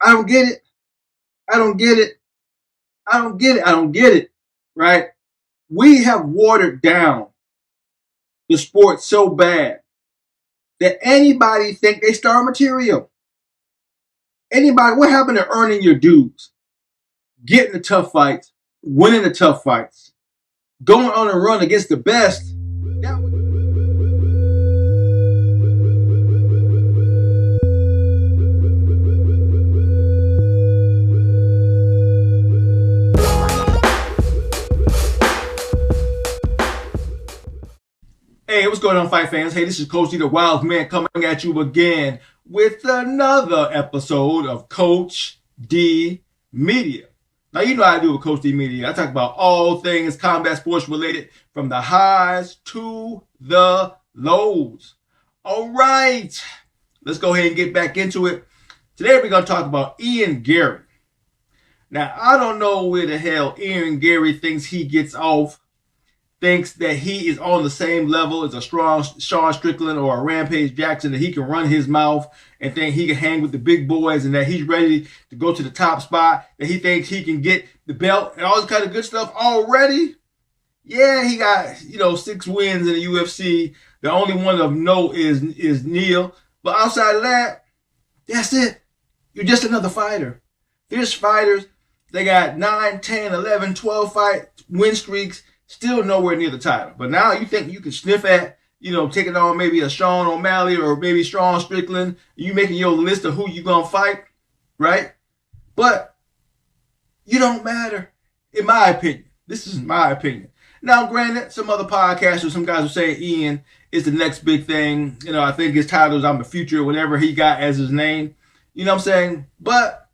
I don't get it. I don't get it. I don't get it. I don't get it. Right? We have watered down the sport so bad that anybody think they star material. Anybody, what happened to earning your dues? Getting the tough fights, winning the tough fights, going on a run against the best. Hey, what's going on, fight fans? Hey, this is Coach D, the Wild Man, coming at you again with another episode of Coach D Media. Now, you know how I do with Coach D Media. I talk about all things combat sports related, from the highs to the lows. All right, let's go ahead and get back into it. Today, we're going to talk about Ian Garry. Now, I don't know where the hell Ian Garry thinks he gets off. Thinks that he is on the same level as a strong Sean Strickland or a Rampage Jackson, that he can run his mouth and think he can hang with the big boys and that he's ready to go to the top spot, that he thinks he can get the belt and all this kind of good stuff already. Yeah, he got, 6 wins in the UFC. The only one of note is Neil. But outside of that, that's it. You're just another fighter. There's fighters, they got 9, 10, 11, 12 fight win streaks, still nowhere near the title. But now you think you can sniff at, taking on maybe a Sean O'Malley or maybe Sean Strickland. You making your list of who you going to fight, right? But you don't matter, in my opinion. This is my opinion. Now, granted, some other podcasters, some guys are saying Ian is the next big thing. I think his title is I'm the Future, whatever he got as his name. You know what I'm saying? But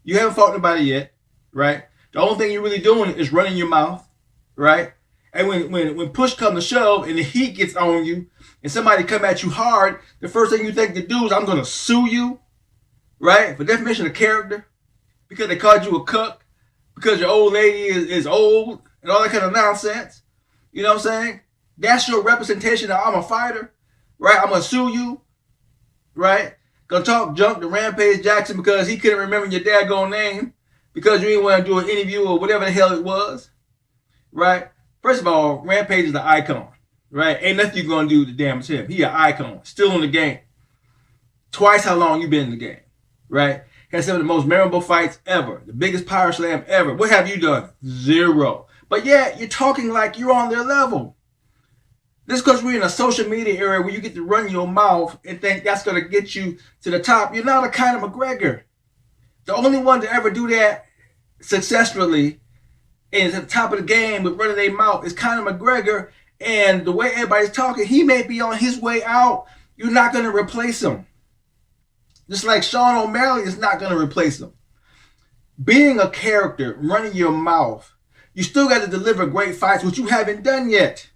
you haven't fought nobody yet, right? The only thing you're really doing is running your mouth. Right? And when push comes to shove and the heat gets on you and somebody come at you hard, the first thing you think to do is I'm going to sue you, right? For defamation of character, because they called you a cuck, because your old lady is old and all that kind of nonsense. You know what I'm saying? That's your representation that I'm a fighter, right? I'm going to sue you, right? Going to talk junk to Rampage Jackson because he couldn't remember your daggone name because you didn't want to do an interview or whatever the hell it was. Right? First of all, Rampage is an icon, right? Ain't nothing you're going to do to damage him. He an icon, still in the game. Twice how long you been in the game, right? Had some of the most memorable fights ever. The biggest power slam ever. What have you done? 0. But yeah, you're talking like you're on their level. This is because we're in a social media era where you get to run your mouth and think that's going to get you to the top. You're not a Conor McGregor. The only one to ever do that successfully and at the top of the game with running their mouth is Conor McGregor, and the way everybody's talking, he may be on his way out. You're not going to replace him. Just like Sean O'Malley is not going to replace him. Being a character, running your mouth, you still got to deliver great fights, which you haven't done yet.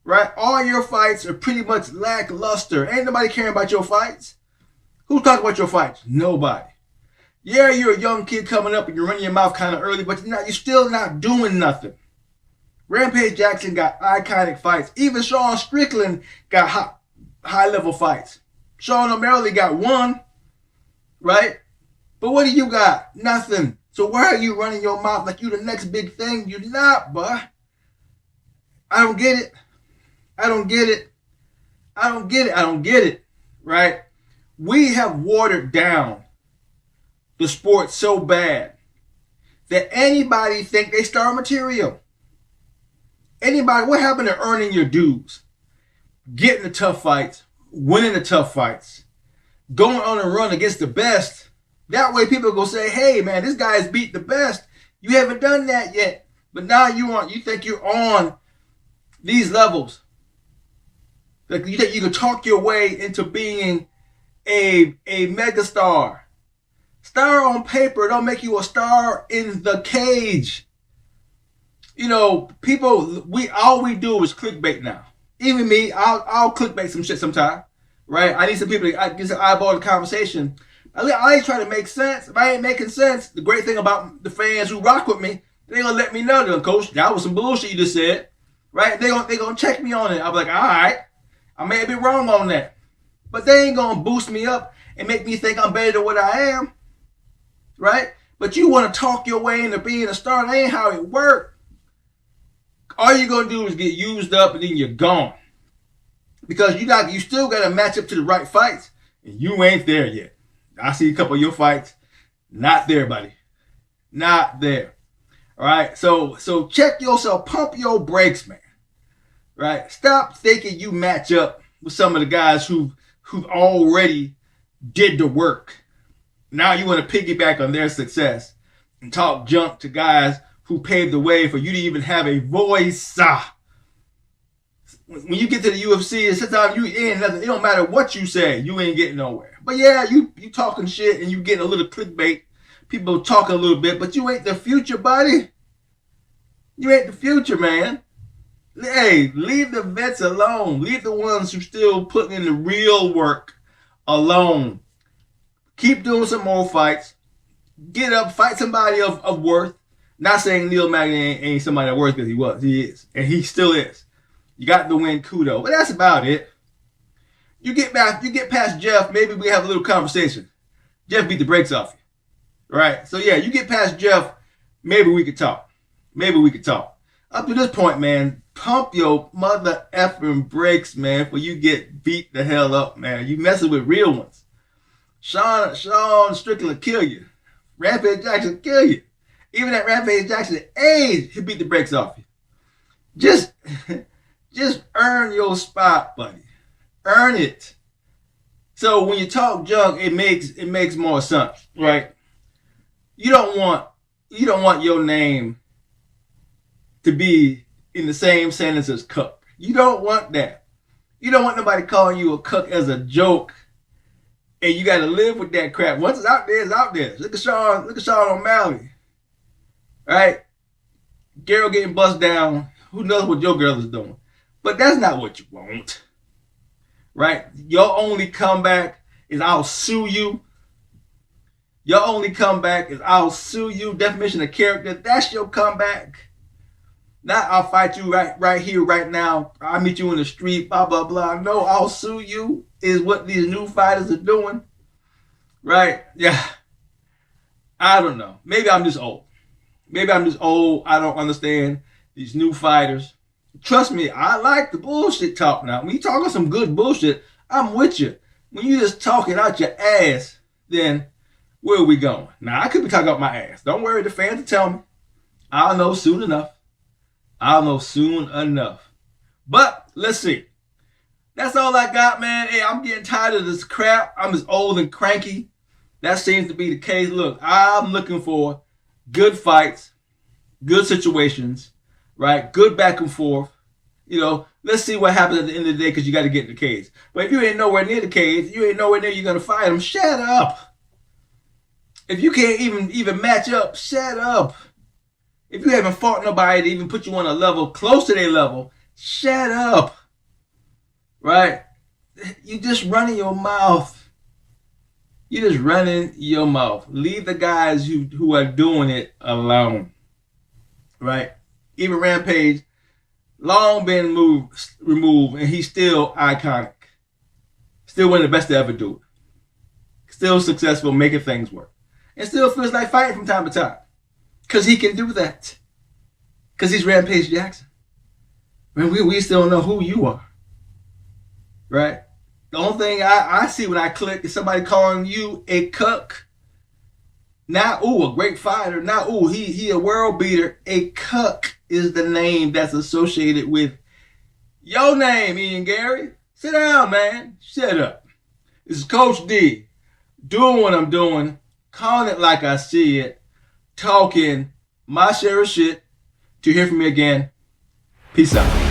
Right? All your fights are pretty much lackluster. Ain't nobody caring about your fights. Who's talking about your fights? Nobody. Yeah, you're a young kid coming up and you're running your mouth kind of early, but you're still not doing nothing. Rampage Jackson got iconic fights. Even Sean Strickland got high-level fights. Sean O'Malley got 1, right? But what do you got? Nothing. So why are you running your mouth like you the next big thing? You're not, boy. I don't get it. I don't get it. I don't get it. I don't get it, right? We have watered down the sport so bad that anybody think they star material. Anybody, what happened to earning your dues? Getting the tough fights, winning the tough fights, going on a run against the best. That way people go say, hey man, this guy's beat the best. You haven't done that yet. But now you think you're on these levels. Like you think you can talk your way into being a megastar. Star on paper don't make you a star in the cage. People, all we do is clickbait now. Even me, I'll clickbait some shit sometime, right? I need some people to get some eyeball the conversation. I ain't trying to make sense. If I ain't making sense, the great thing about the fans who rock with me, they're gonna let me know. They're gonna, Coach, that was some bullshit you just said, right? They're gonna check me on it. I'm like, all right, I may be wrong on that, but they ain't gonna boost me up and make me think I'm better than what I am, right? But you want to talk your way into being a star. That ain't how it works. All you're going to do is get used up and then you're gone. Because you still got to match up to the right fights, and you ain't there yet. I see a couple of your fights. Not there, buddy. Not there. All right? So check yourself. Pump your brakes, man. Right? Stop thinking you match up with some of the guys who've already did the work. Now you want to piggyback on their success and talk junk to guys who paved the way for you to even have a voice. When you get to the UFC, sometimes you ain't nothing. It don't matter what you say, you ain't getting nowhere. But yeah, you talking shit and you getting a little clickbait. People talking a little bit, but you ain't the future, buddy. You ain't the future, man. Hey, leave the vets alone. Leave the ones who still putting in the real work alone. Keep doing some more fights. Get up, fight somebody of worth. Not saying Neil Magny ain't somebody of worth, because he was. He is. And he still is. You got the win, kudos. But that's about it. You get past Jeff, maybe we have a little conversation. Jeff beat the brakes off you. Right? So yeah, you get past Jeff, maybe we could talk. Maybe we could talk. Up to this point, man, pump your mother effing brakes, man, before you get beat the hell up, man. You messing with real ones. Sean Strickland kill you. Rampage Jackson kill you. Even at Rampage Jackson age, he beat the brakes off you. Just earn your spot, buddy. Earn it. So when you talk junk, it makes more sense, right? You don't want your name to be in the same sentence as cook. You don't want that. You don't want nobody calling you a cook as a joke. And you got to live with that crap. Once it's out there, it's out there. Look at Sean O'Malley. Right? Girl getting bust down. Who knows what your girl is doing? But that's not what you want. Right? Your only comeback is I'll sue you. Your only comeback is I'll sue you. Definition of character. That's your comeback. Not I'll fight you right here, right now. I'll meet you in the street, blah, blah, blah. No, I'll sue you is what these new fighters are doing. Right? Yeah. I don't know. Maybe I'm just old. I don't understand these new fighters. Trust me, I like the bullshit talk now. When you talking some good bullshit, I'm with you. When you just talking out your ass, then where are we going? Now, I could be talking out my ass. Don't worry, the fans will tell me. I'll know soon enough. But let's see. That's all I got, man. Hey, I'm getting tired of this crap. I'm as old and cranky. That seems to be the case. Look, I'm looking for good fights, good situations, right? Good back and forth. You know, let's see what happens at the end of the day, because you got to get in the cage. But if you ain't nowhere near the cage, you ain't nowhere near you're going to fight them, shut up. If you can't even match up, shut up. If you haven't fought nobody to even put you on a level close to their level, shut up. Right? You just running your mouth. You're just running your mouth. Leave the guys who are doing it alone. Right? Even Rampage, long been removed, and he's still iconic. Still one of the best to ever do it. Still successful, making things work. And still feels like fighting from time to time. Because he can do that. Because he's Rampage Jackson. Man, we still don't know who you are. Right? The only thing I see when I click is somebody calling you a cuck. Not, ooh, a great fighter. Not, ooh, he a world beater. A cuck is the name that's associated with your name, Ian Garry. Sit down, man. Shut up. This is Coach D. Doing what I'm doing. Calling it like I see it. Talking my share of shit. To hear from me again. Peace out.